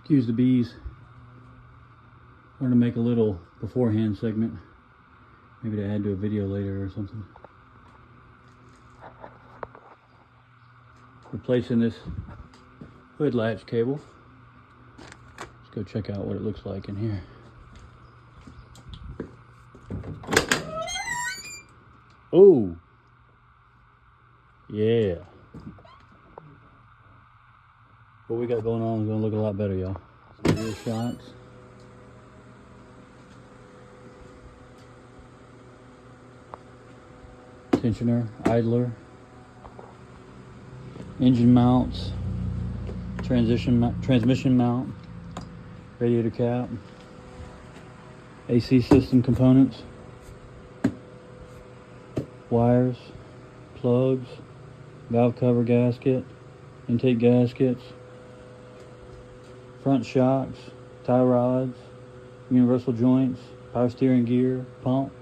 Excuse the bees. I wanted to make a little beforehand segment. Maybe to add to a video later or something. Replacing this hood latch cable. Let's go check out what it looks like in here. Oh! Yeah. What we got going on is going to look a lot better, y'all. Rear shocks. Tensioner, idler. Engine mounts. Transmission mount. Radiator cap. AC system components. Wires. Plugs. Valve cover gasket. Intake gaskets. Front shocks, tie rods, universal joints, power steering gear, pump,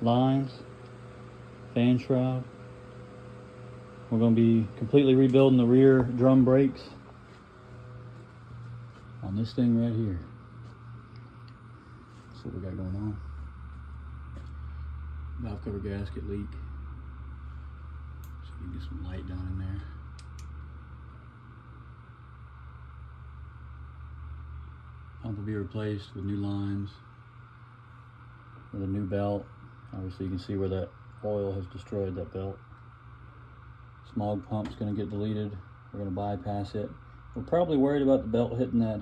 lines, fan shroud. We're going to be completely rebuilding the rear drum brakes on this thing right here. That's what we got going on. Valve cover gasket leak. So we can get some light down in there. Pump will be replaced with new lines, with a new belt. Obviously you can see where that oil has destroyed that belt. Smog pump's going to get deleted. We're going to bypass it. We're probably worried about the belt hitting that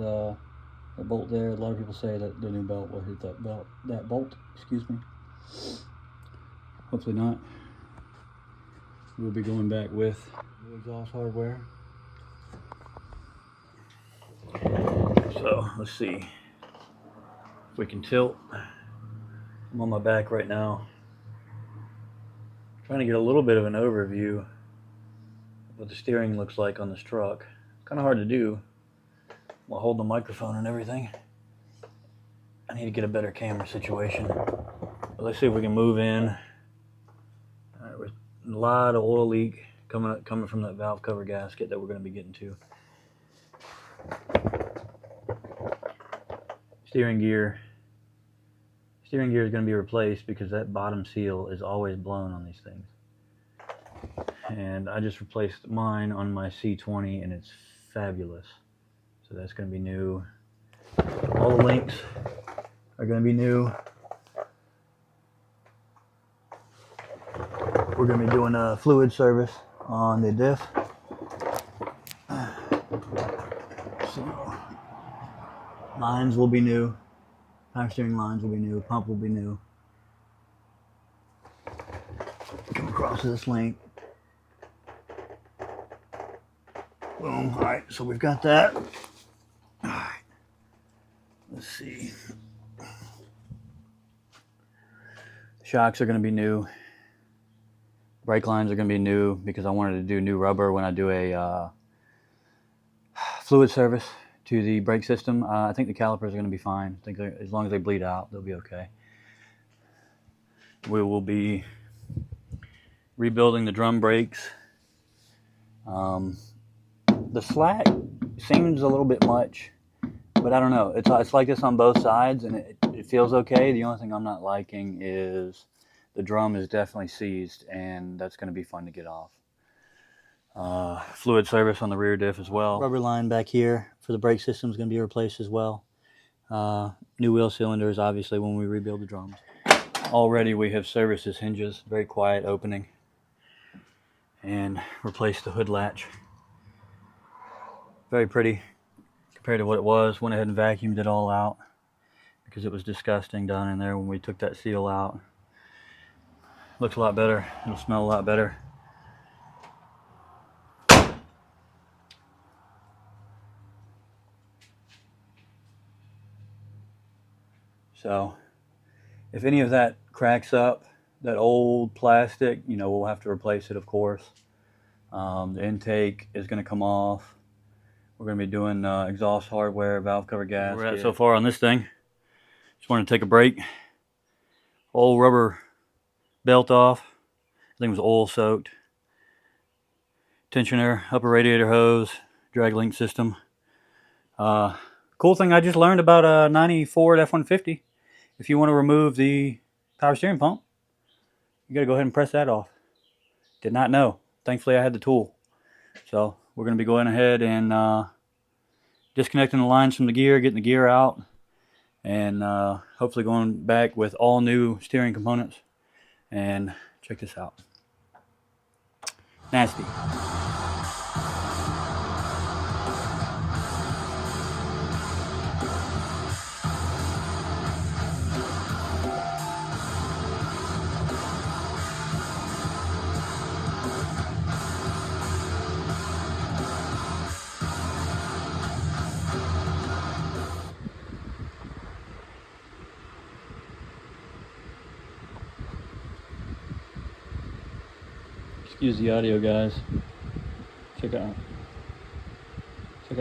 bolt there. A lot of people say that the new belt will hit that bolt, excuse me. Hopefully not. We'll be going back with new exhaust hardware. So let's see if we can tilt. I'm on my back right now, trying to get a little bit of an overview of what the steering looks like on this truck. Kind of hard to do while holding the microphone and everything. I need to get a better camera situation. But let's see if we can move in. All right, a lot of oil leak coming from that valve cover gasket that we're going to be getting to. Steering gear is going to be replaced because that bottom seal is always blown on these things. And I just replaced mine on my C20 and it's fabulous. So that's going to be new. All the links are going to be new. We're going to be doing a fluid service on the diff. So lines will be new. Power steering lines will be new. Pump will be new. Come across this link. Boom. Alright, so we've got that. Alright. Let's see. Shocks are going to be new. Brake lines are going to be new because I wanted to do new rubber when I do a fluid service to the brake system. I think the calipers are going to be fine. I think as long as they bleed out, they'll be okay. We will be rebuilding the drum brakes. The slack seems a little bit much, but I don't know. It's like this on both sides, and it feels okay. The only thing I'm not liking is the drum is definitely seized, and that's going to be fun to get off. Fluid service on the rear diff as well. Rubber line back here for the brake system is going to be replaced as well. New wheel cylinders, obviously, when we rebuild the drums. Already we have serviced his hinges, very quiet opening, and replaced the hood latch. Very pretty compared to what it was. Went ahead and vacuumed it all out because it was disgusting down in there when we took that seal out. Looks a lot better. It'll smell a lot better. So if any of that cracks up, that old plastic, we'll have to replace it, of course. The intake is going to come off. We're going to be doing exhaust hardware, valve cover gasket. We're at so far on this thing. Just wanted to take a break. Old rubber belt off. I think it was oil soaked. Tensioner, upper radiator hose, drag link system. cool thing I just learned about a 90 Ford F-150. If you want to remove the power steering pump, you got to go ahead and press that off. Did not know. Thankfully, I had the tool. So we're going to be going ahead and disconnecting the lines from the gear, getting the gear out, and hopefully going back with all new steering components. And check this out. Nasty. Excuse the audio, guys. Check out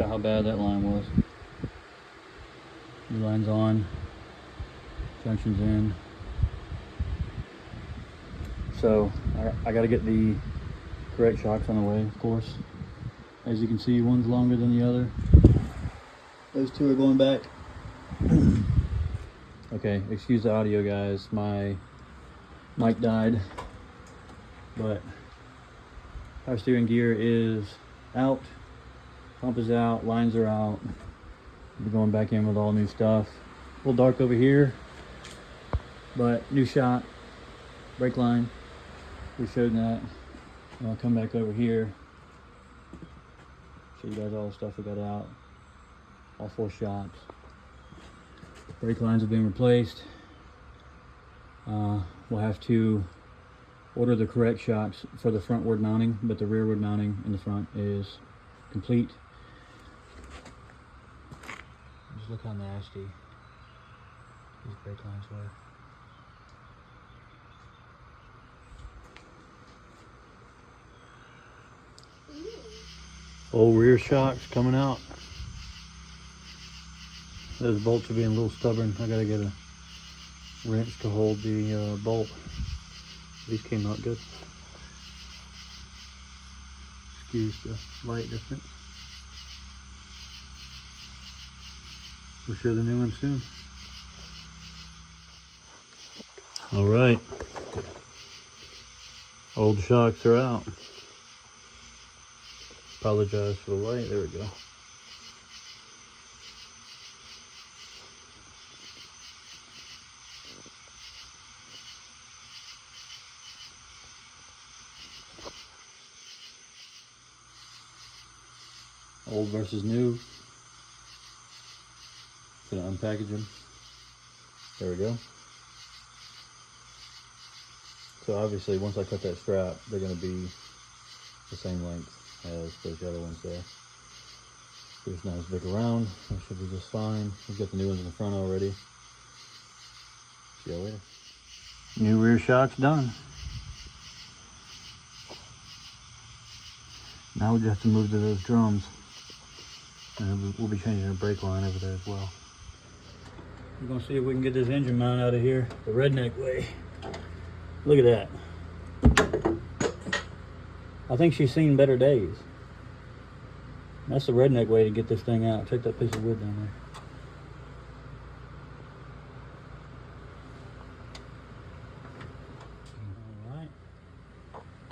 how bad that line was. New line's on, junction's in. So I got to get the correct shocks on the way, of course. As you can see, one's longer than the other. Those two are going back. Okay, excuse the audio, guys. My mic died, but power steering gear is out, pump is out, lines are out. We'll be going back in with all new stuff. A little dark over here, but new shock, brake line, we showed that. And I'll come back over here, show you guys all the stuff we got out, all 4 shocks. Brake lines have been replaced. We'll have to order the correct shocks for the frontward mounting, but the rearward mounting in the front is complete. Just look how nasty these brake lines were. Old rear shocks coming out. Those bolts are being a little stubborn. I gotta get a wrench to hold the bolt. These came out good. Excuse the light difference. We'll show the new one soon. All right. Old shocks are out. Apologize for the light. There we go. Old versus new. Gonna unpackage them. There we go. So obviously once I cut that strap, they're gonna be the same length as those other ones there. There's not as big around. That should be just fine. We've got the new ones in the front already. See you later. New rear shock's done. Now we just have to move to those drums. And we'll be changing the brake line over there as well. We're gonna see if we can get this engine mount out of here the redneck way. Look at that. I think she's seen better days. That's the redneck way to get this thing out. Check that piece of wood down there.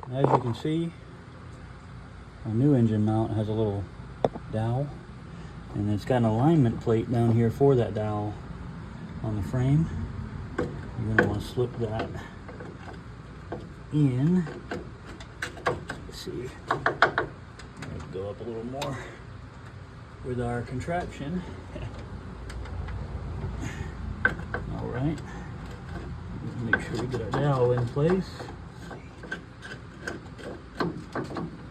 Alright. As you can see, our new engine mount has a little dowel. And it's got an alignment plate down here for that dowel on the frame. You're gonna want to slip that in. Let's see. Let's go up a little more with our contraption. All right. Make sure we get our dowel in place.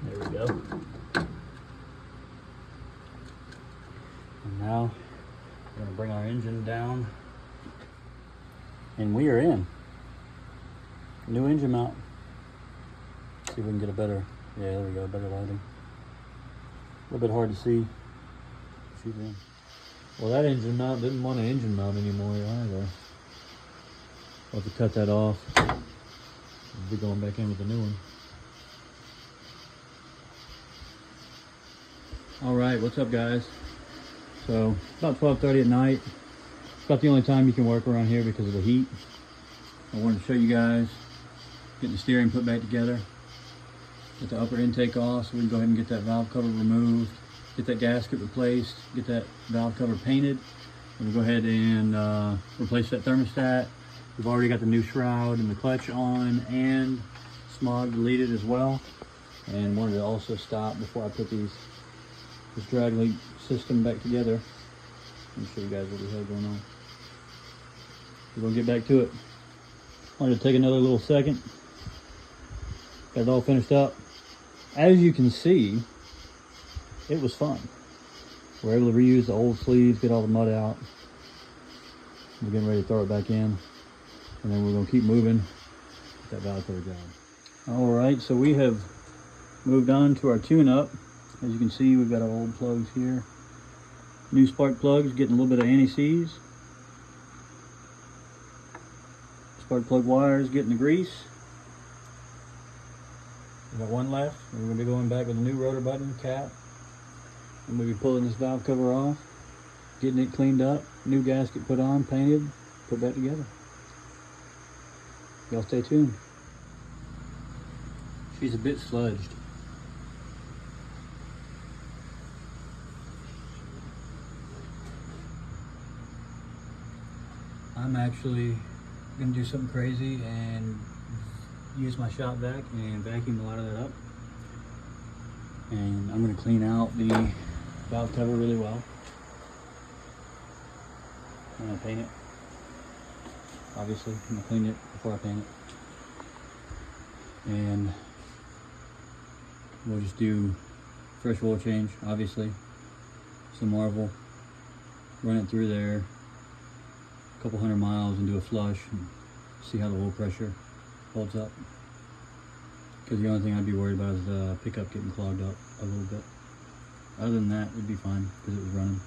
There we go. Now we're going to bring our engine down, and we are in. New engine mount. See if we can get a better, yeah, there we go, better lighting. A little bit hard to see. She's in. Well, that engine mount didn't want an engine mount anymore either. We'll have to cut that off. We'll be going back in with the new one. All right, what's up, guys? So about 12:30 at night. It's about the only time you can work around here because of the heat. I wanted to show you guys getting the steering put back together. Get the upper intake off so we can go ahead and get that valve cover removed, get that gasket replaced, get that valve cover painted. We'll go ahead and replace that thermostat. We've already got the new shroud and the clutch on and smog deleted as well. And wanted to also stop before I put this drag link system back together. Let me show you guys what we have going on. We're gonna get back to it. Wanted to take another little second. Got it all finished up. As you can see, it was fun. We're able to reuse the old sleeves, get all the mud out. We're getting ready to throw it back in. And then we're gonna keep moving with that valve cover job. All right, so we have moved on to our tune-up. As you can see, we've got our old plugs here. New spark plugs, getting a little bit of anti-seize. Spark plug wires, getting the grease. We got one left. We're going to be going back with a new rotor button cap. And we'll be pulling this valve cover off, getting it cleaned up, new gasket put on, painted, put back together. Y'all stay tuned. She's a bit sludged. I'm actually gonna do something crazy and use my shop vac and vacuum a lot of that up. And I'm gonna clean out the valve cover really well. I'm gonna paint it. Obviously, I'm gonna clean it before I paint it. And we'll just do fresh oil change, obviously. Some Marvel. Run it through there. A couple 100 miles and do a flush and see how the oil pressure holds up. Because the only thing I'd be worried about is the pickup getting clogged up a little bit. Other than that, it'd be fine because it was running.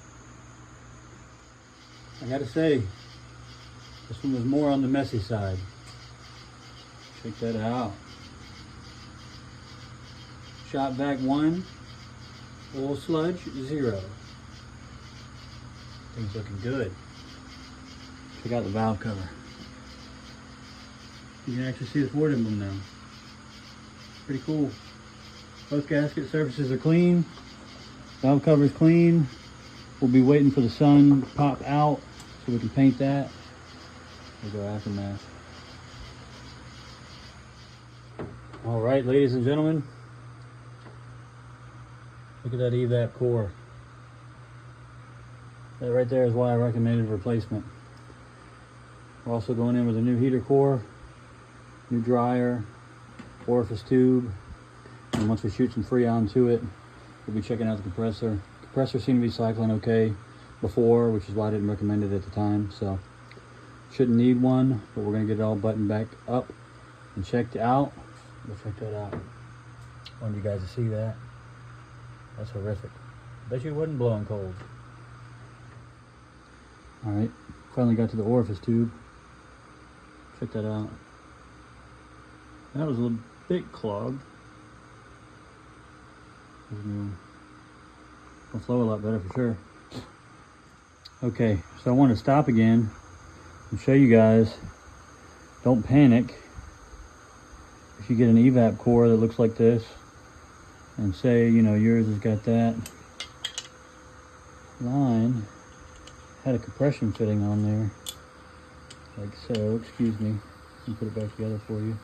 I gotta say, this one was more on the messy side. Check that out. Shop vac 1, oil sludge 0. Things looking good. Check out the valve cover. You can actually see the forward emblem now. Pretty cool. Both gasket surfaces are clean. Valve cover is clean. We'll be waiting for the sun to pop out so we can paint that. We'll go aftermath. All right, ladies and gentlemen. Look at that evap core. That right there is why I recommended replacement. We're also going in with a new heater core, new dryer, orifice tube, and once we shoot some Freon to it, we'll be checking out the compressor. Compressor seemed to be cycling okay before, which is why I didn't recommend it at the time, so shouldn't need one, but we're gonna get it all buttoned back up and checked out. We'll check that out. I wanted you guys to see that. That's horrific. Bet you it wasn't blowing cold. All right, finally got to the orifice tube. Check that out. That was a little bit clogged. It'll flow a lot better for sure. Okay, so I want to stop again and show you guys. Don't panic if you get an evap core that looks like this, and say, you know, yours has got that line, had a compression fitting on there, like so. Excuse me, let me put it back together for you.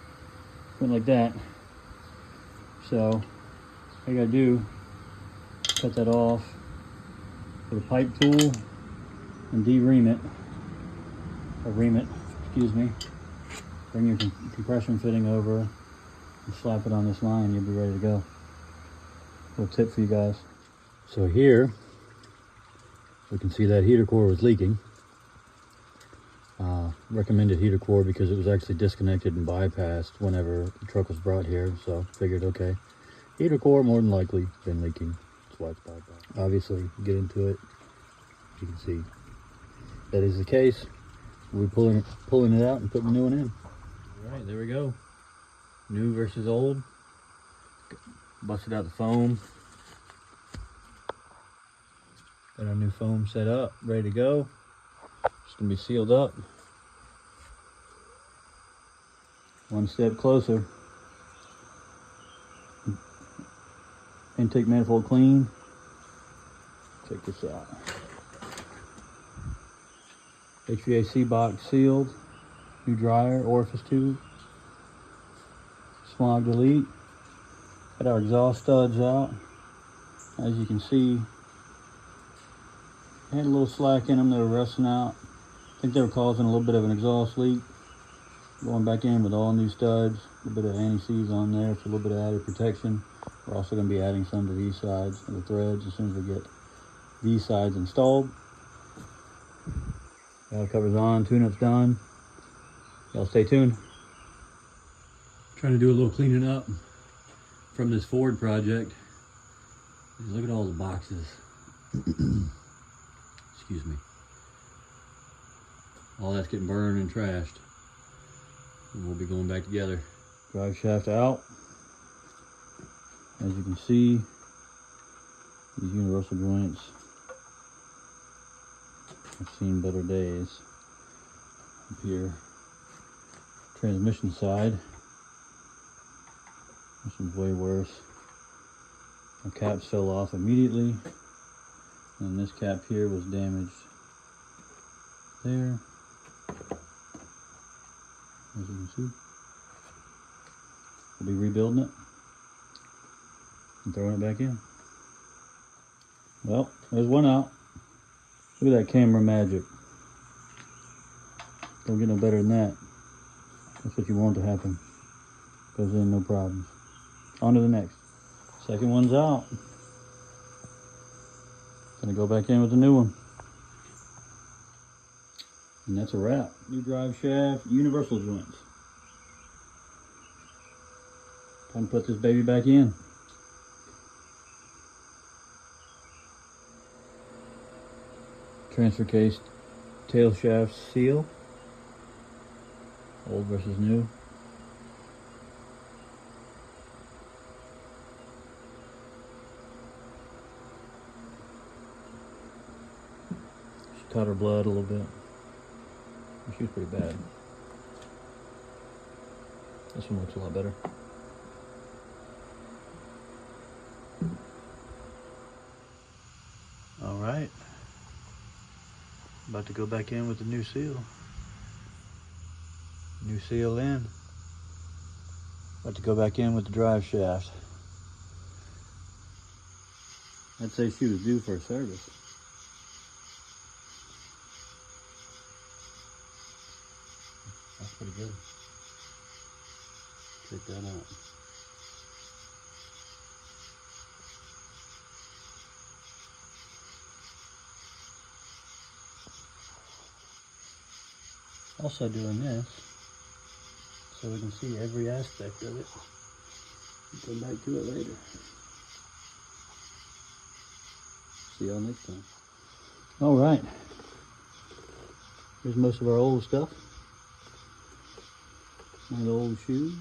Went like that. So all you gotta do, cut that off with a pipe tool and de-ream it, or ream it, excuse me. Bring your compression fitting over and slap it on this line, you'll be ready to go. Little tip for you guys. So here we can see that heater core was leaking. Recommended heater core because it was actually disconnected and bypassed whenever the truck was brought here, so figured, okay, heater core more than likely been leaking. That's why it's bypassed. Obviously, get into it, you can see that is the case. We're pulling it out and putting the new one in. All right, there we go. New versus old. Busted out the foam. Got our new foam set up, ready to go. It's gonna be sealed up. One step closer. Intake manifold clean. Check this out. HVAC box sealed. New dryer, orifice tube. Smog delete. Got our exhaust studs out. As you can see, had a little slack in them, they were rusting out. I think they were causing a little bit of an exhaust leak. Going back in with all new studs, a little bit of anti-seize on there for a little bit of added protection. We're also going to be adding some to these sides of the threads as soon as we get these sides installed. Valve cover's on, tune-up's done. Y'all stay tuned. Trying to do a little cleaning up from this Ford project. Look at all the boxes. Excuse me. All that's getting burned and trashed. And we'll be going back together. Drive shaft out. As you can see, these universal joints have seen better days. Up here, transmission side. This one's way worse. The caps fell off immediately, and this cap here was damaged there, as you can see. We'll be rebuilding it and throwing it back in. Well, there's one out. Look at that camera magic. Don't get no better than that. That's what you want to happen. Goes in, no problems. On to the next. Second one's out. Gonna go back in with the new one. And that's a wrap. New drive shaft, universal joints. Time to put this baby back in. Transfer case, tail shaft seal. Old versus new. She caught her blood a little bit. She was pretty bad. This one looks a lot better. All right. About to go back in with the new seal. New seal in. About to go back in with the drive shaft. I'd say she was due for a service. That's pretty good. Check that out. Also doing this so we can see every aspect of it. We'll come back to it later. See y'all next time. All right. Here's most of our old stuff. My old shoes.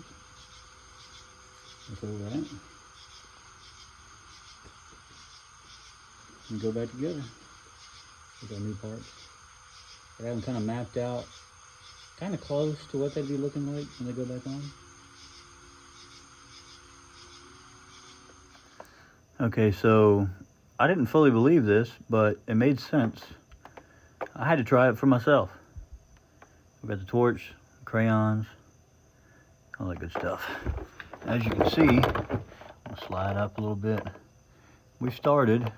That's all right. And go back together with our new parts. I have them kind of mapped out, kind of close to what they'd be looking like when they go back on. Okay, so I didn't fully believe this, but it made sense. I had to try it for myself. We've got the torch, crayons, all that good stuff. As you can see, I'll slide up a little bit. We started,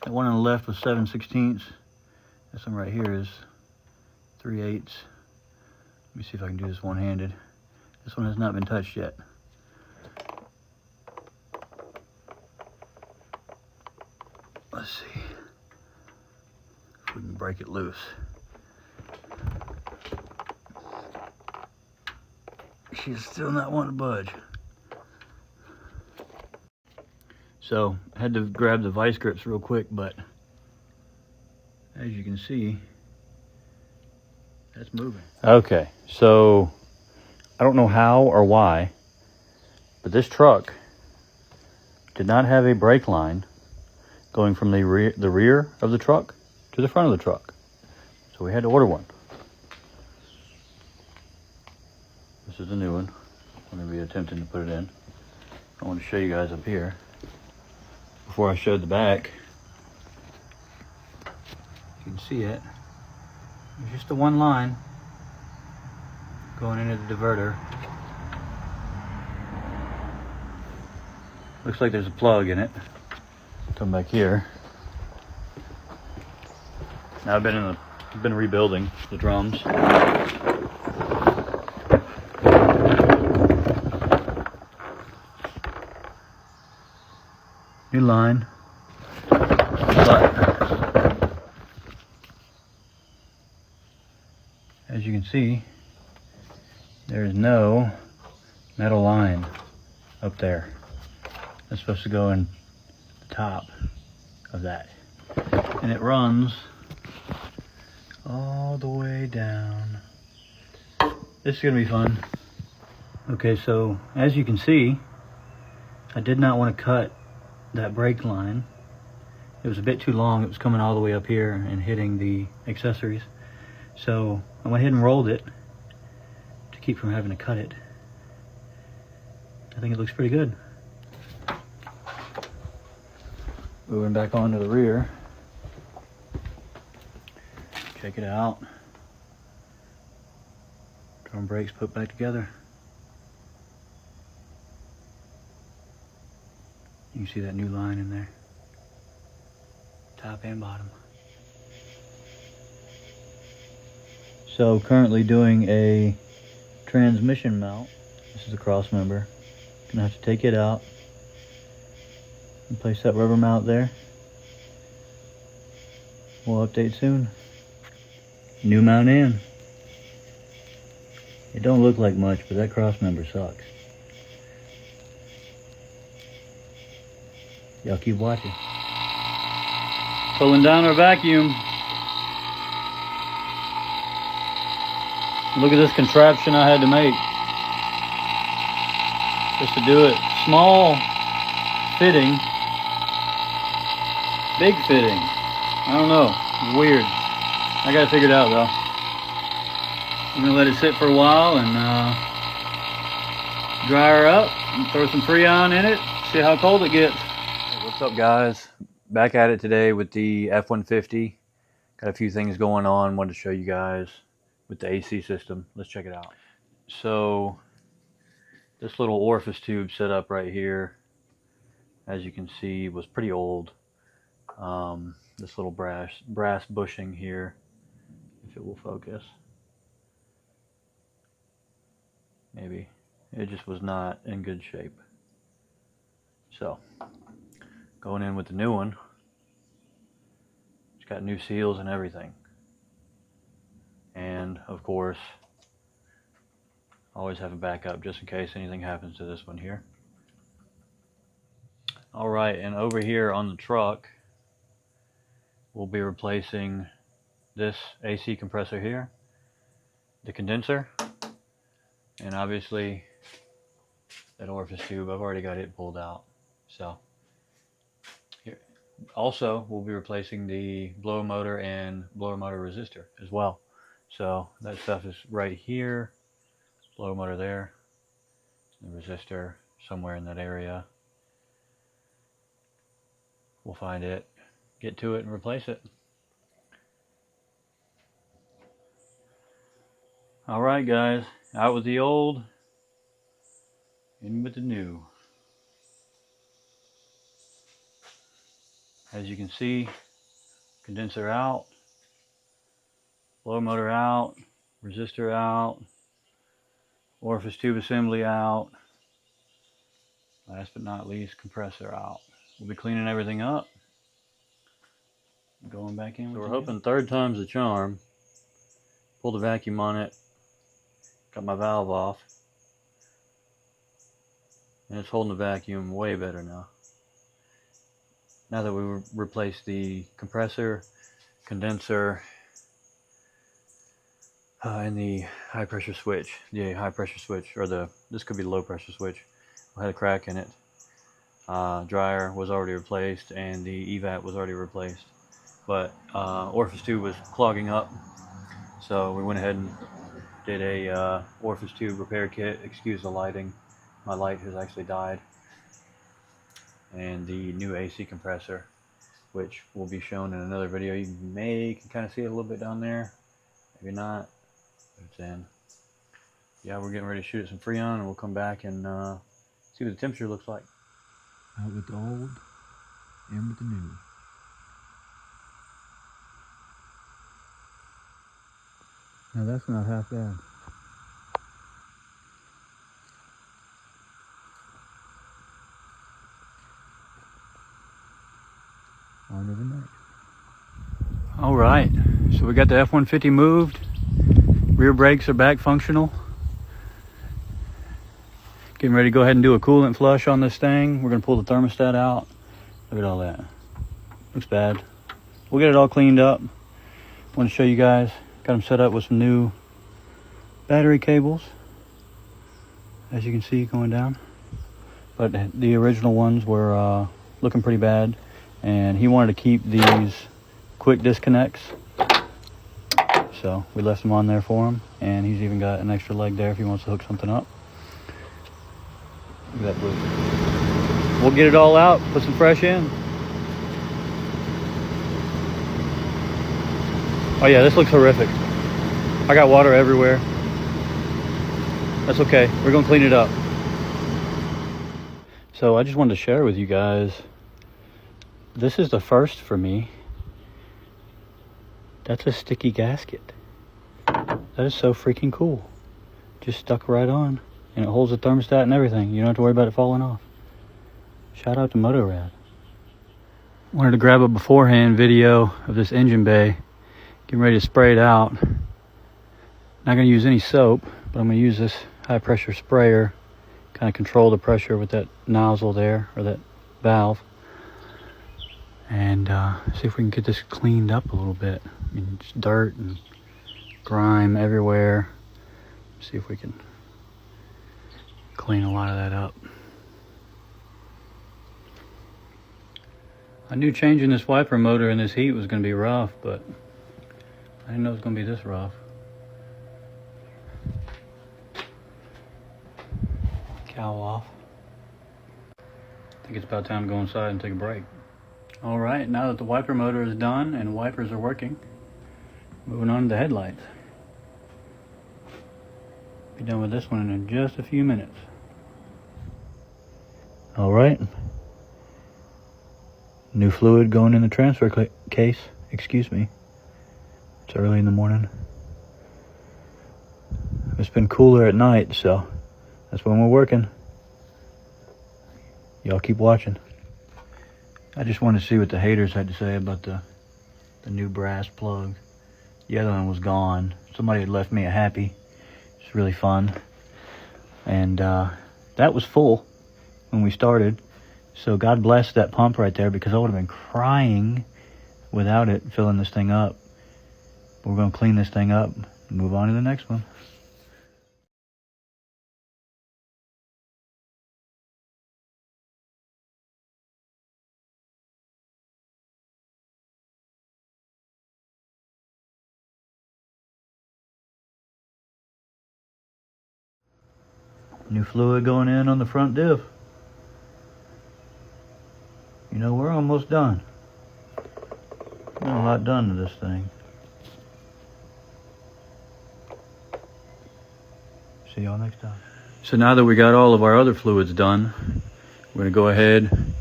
that one on the left was 7/16. This one right here is 3/8. Let me see if I can do this one-handed. This one has not been touched yet. Let's see if we can break it loose. She's still not wanting to budge. So, I had to grab the vice grips real quick, but as you can see, that's moving. Okay, so I don't know how or why, but this truck did not have a brake line going from the rear of the truck to the front of the truck. So we had to order one. This is the new one. I'm going to be attempting to put it in. I want to show you guys up here before I showed the back. You can see it. There's just the one line going into the diverter. Looks like there's a plug in it. Come back here. Now I've been rebuilding the drums. New line. But as you can see, there is no metal line up there. That's supposed to go in the top of that. And it runs all the way down. This is gonna be fun. Okay, so as you can see, I did not want to cut that brake line. It was a bit too long. It was coming all the way up here and hitting the accessories. So I went ahead and rolled it to keep from having to cut it. I think it looks pretty good. Moving back onto the rear. Check it out. Drum brakes put back together. You can see that new line in there. Top and bottom. So currently doing a transmission mount. This is a cross member. Gonna have to take it out and place that rubber mount there. We'll update soon. New mount in. It don't look like much, but that cross member sucks. Y'all keep watching. Pulling down our vacuum. Look at this contraption I had to make just to do it. Small fitting, big fitting. I don't know, it's weird. I got it figured out though. I'm gonna let it sit for a while and dry her up and throw some Freon in it, see how cold it gets. Hey, what's up guys? Back at it today with the F-150. Got a few things going on, wanted to show you guys with the AC system. Let's check it out. So this little orifice tube set up right here, as you can see, was pretty old. This little brass bushing here, if it will focus. Maybe. It just was not in good shape. So, going in with the new one. It's got new seals and everything. And, of course, always have a backup just in case anything happens to this one here. Alright, and over here on the truck, we'll be replacing this AC compressor here, the condenser, and obviously that orifice tube. I've already got it pulled out. So here also we'll be replacing the blower motor and blower motor resistor as well. So that stuff is right here, blower motor there, the resistor somewhere in that area. We'll find it, get to it, and replace it. Alright guys, out with the old, in with the new. As you can see, condenser out, blower motor out, resistor out, orifice tube assembly out, last but not least, compressor out. We'll be cleaning everything up, going back in. So we're hoping third time's the charm. Pull the vacuum on it, got my valve off, and it's holding the vacuum way better now. Now that we replaced the compressor, condenser, and the high pressure switch, this could be the low pressure switch. I had a crack in it. dryer was already replaced and the EVAP was already replaced. But orifice tube was clogging up, so we went ahead and did a orifice tube repair kit. Excuse the lighting, my light has actually died. And the new AC compressor, which will be shown in another video. You can kind of see it a little bit down there, maybe not, but it's in. Yeah, we're getting ready to shoot some Freon, and we'll come back and see what the temperature looks like. Out with the old, in with the new. Now that's not half bad. On to the next. All right, so we got the F-150 moved. Rear brakes are back functional. Getting ready to go ahead and do a coolant flush on this thing. We're gonna pull the thermostat out. Look at all that. Looks bad. We'll get it all cleaned up. Want to show you guys. Got them set up with some new battery cables, as you can see going down. But the original ones were looking pretty bad, and he wanted to keep these quick disconnects, so we left them on there for him. And he's even got an extra leg there if he wants to hook something up. Look at that blue. We'll get it all out, put some fresh in. Oh yeah, this looks horrific. I got water everywhere. That's okay, we're gonna clean it up. So I just wanted to share with you guys, this is the first for me. That's a sticky gasket. That is so freaking cool. Just stuck right on, and it holds the thermostat and everything. You don't have to worry about it falling off. Shout out to Motorrad. Wanted to grab a beforehand video of this engine bay. Getting ready to spray it out. Not gonna use any soap, but I'm gonna use this high pressure sprayer. Kind of control the pressure with that nozzle there, or that valve. And see if we can get this cleaned up a little bit. I mean, it's dirt and grime everywhere. See if we can clean a lot of that up. I knew changing this wiper motor in this heat was going to be rough, but I didn't know it was going to be this rough. Cowl off. I think it's about time to go inside and take a break. All right, now that the wiper motor is done and wipers are working, moving on to the headlights. Be done with this one in just a few minutes. All right. New fluid going in the transfer case. Excuse me. It's early in the morning. It's been cooler at night, so that's when we're working. Y'all keep watching. I just wanted to see what the haters had to say about the new brass plug. The other one was gone. Somebody had left me a happy. It's really fun. And that was full when we started. So God bless that pump right there, because I would have been crying without it filling this thing up. But we're going to clean this thing up and move on to the next one. New fluid going in on the front diff. You know, we're almost done. Got a lot done to this thing. See y'all next time. So now that we got all of our other fluids done, we're gonna go ahead and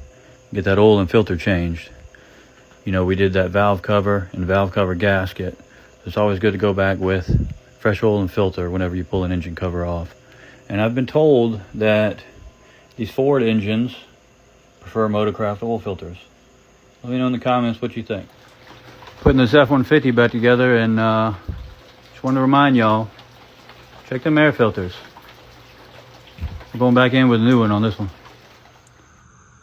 get that oil and filter changed. You know, we did that valve cover and valve cover gasket. It's always good to go back with fresh oil and filter whenever you pull an engine cover off. And I've been told that these Ford engines prefer Motorcraft oil filters. Let me know in the comments what you think. Putting this F-150 back together, and just wanted to remind y'all, check them air filters. I'm going back in with a new one on this one.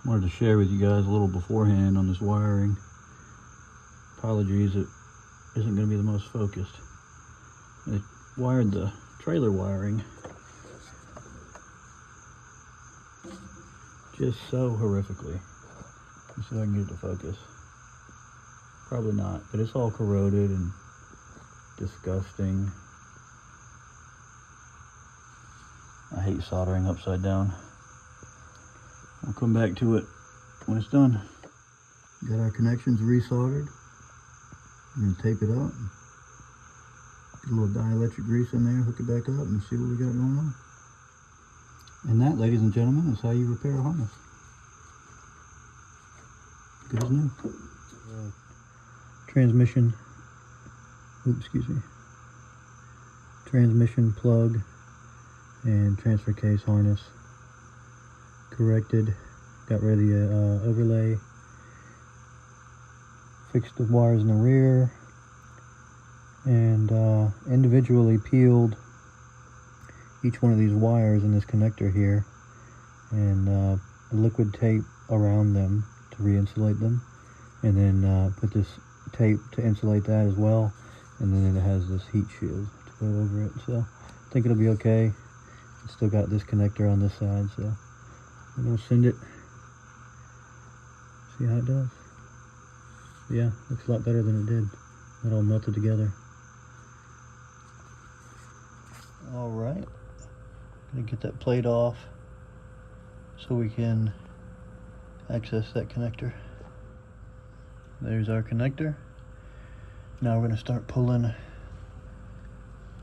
Wanted to share with you guys a little beforehand on this wiring. Apologies, it isn't going to be the most focused. I wired the trailer wiring just so horrifically. Let's see if I can get it to focus. Probably not, but it's all corroded and disgusting. I hate soldering upside down. We'll come back to it when it's done. Got our connections resoldered. I'm going to tape it up. Get a little dielectric grease in there, hook it back up, and see what we got going on. And that, ladies and gentlemen, is how you repair a harness. Good as new. Transmission, transmission plug and transfer case harness corrected. Got rid of the overlay. Fixed the wires in the rear. And individually peeled each one of these wires in this connector here. And liquid tape around them to re-insulate them. And then put this tape to insulate that as well, and then it has this heat shield to go over it, so I think it'll be okay. It's still got this connector on this side, so I'm gonna send it, see how it does. Yeah, looks a lot better than it did. It all melted together. All right, gonna get that plate off so we can access that connector. There's our connector. Now we're going to start pulling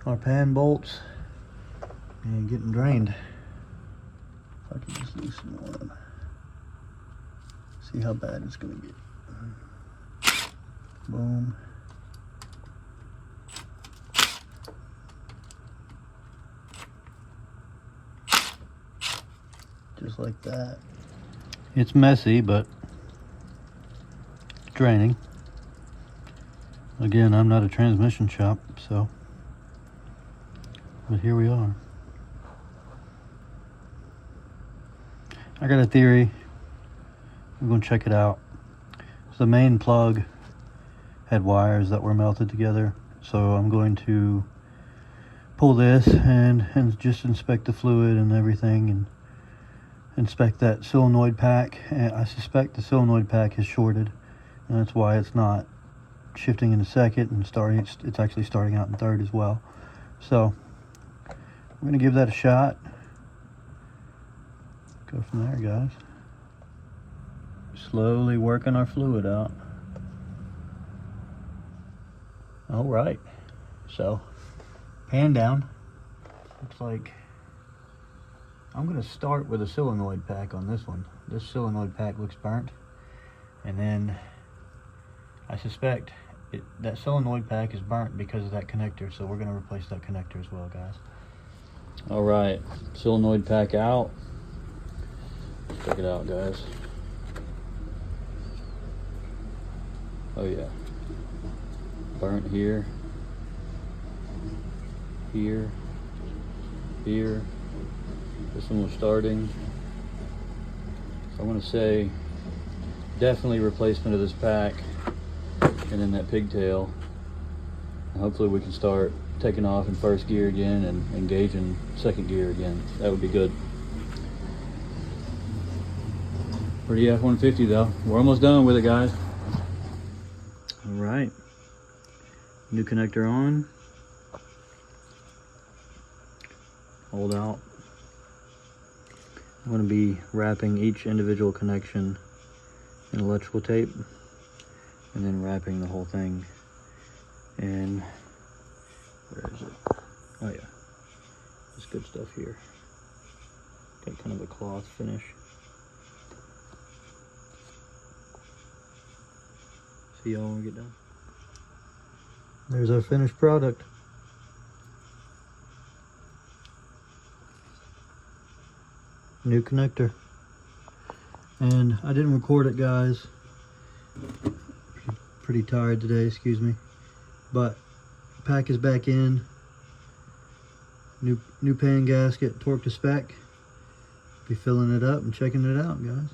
our pan bolts and getting drained. If I can just loosen one. See how bad it's going to get. Boom. Just like that. It's messy, but draining. Again, I'm not a transmission shop, so, but here we are. I got a theory. I'm going to check it out. So the main plug had wires that were melted together, so I'm going to pull this and just inspect the fluid and everything, and inspect that solenoid pack. And I suspect the solenoid pack is shorted, and that's why it's not shifting into second and starting. It's actually starting out in third as well. So we're gonna give that a shot. Go from there, guys. Slowly working our fluid out. All right. So pan down. Looks like I'm gonna start with a solenoid pack on this one. This solenoid pack looks burnt, and then I suspect that solenoid pack is burnt because of that connector, so we're going to replace that connector as well, guys. All right, solenoid pack out. Check it out, guys. Oh yeah, burnt here, here, here. This one was starting. So I'm going to say definitely replacement of this pack. And then that pigtail, and hopefully we can start taking off in first gear again and engaging second gear again. That would be good. Pretty F-150 though. We're almost done with it, guys. All right, new connector on. Hold out. I'm going to be wrapping each individual connection in electrical tape, and then wrapping the whole thing in, where is it? Oh yeah, this good stuff here. Got kind of a cloth finish. See y'all when we get done. There's our finished product. New connector. And I didn't record it, guys. Pretty tired today, excuse me, but pack is back in. New pan gasket, torque to spec. Be filling it up and checking it out, guys.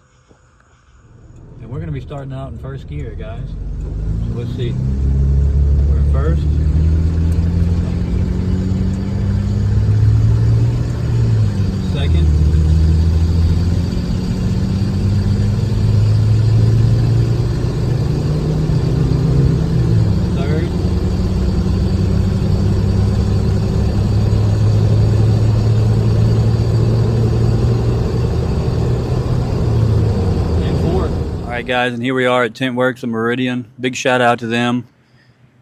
And we're gonna be starting out in first gear, guys. So let's see. We're in first. Second. guys, and here we are at Tint Works of Meridian. Big shout out to them.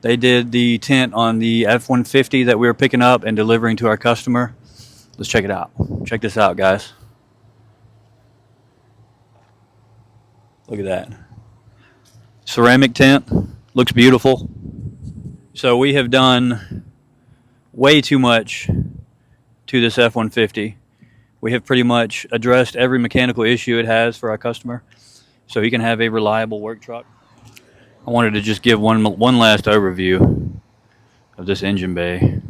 They did the tint on the F-150 that we were picking up and delivering to our customer. Let's check it out. Check this out, guys. Look at that. Ceramic tint. Looks beautiful. So we have done way too much to this F-150. We have pretty much addressed every mechanical issue it has for our customer, so he can have a reliable work truck. I wanted to just give one last overview of this engine bay.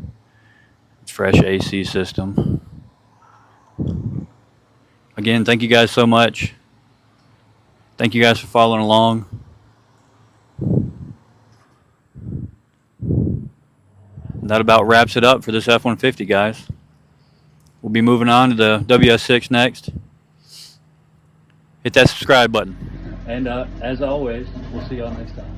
Fresh AC system. Again, thank you guys so much. Thank you guys for following along. And that about wraps it up for this F-150, guys. We'll be moving on to the WS6 next. Hit that subscribe button. And as always, we'll see y'all next time.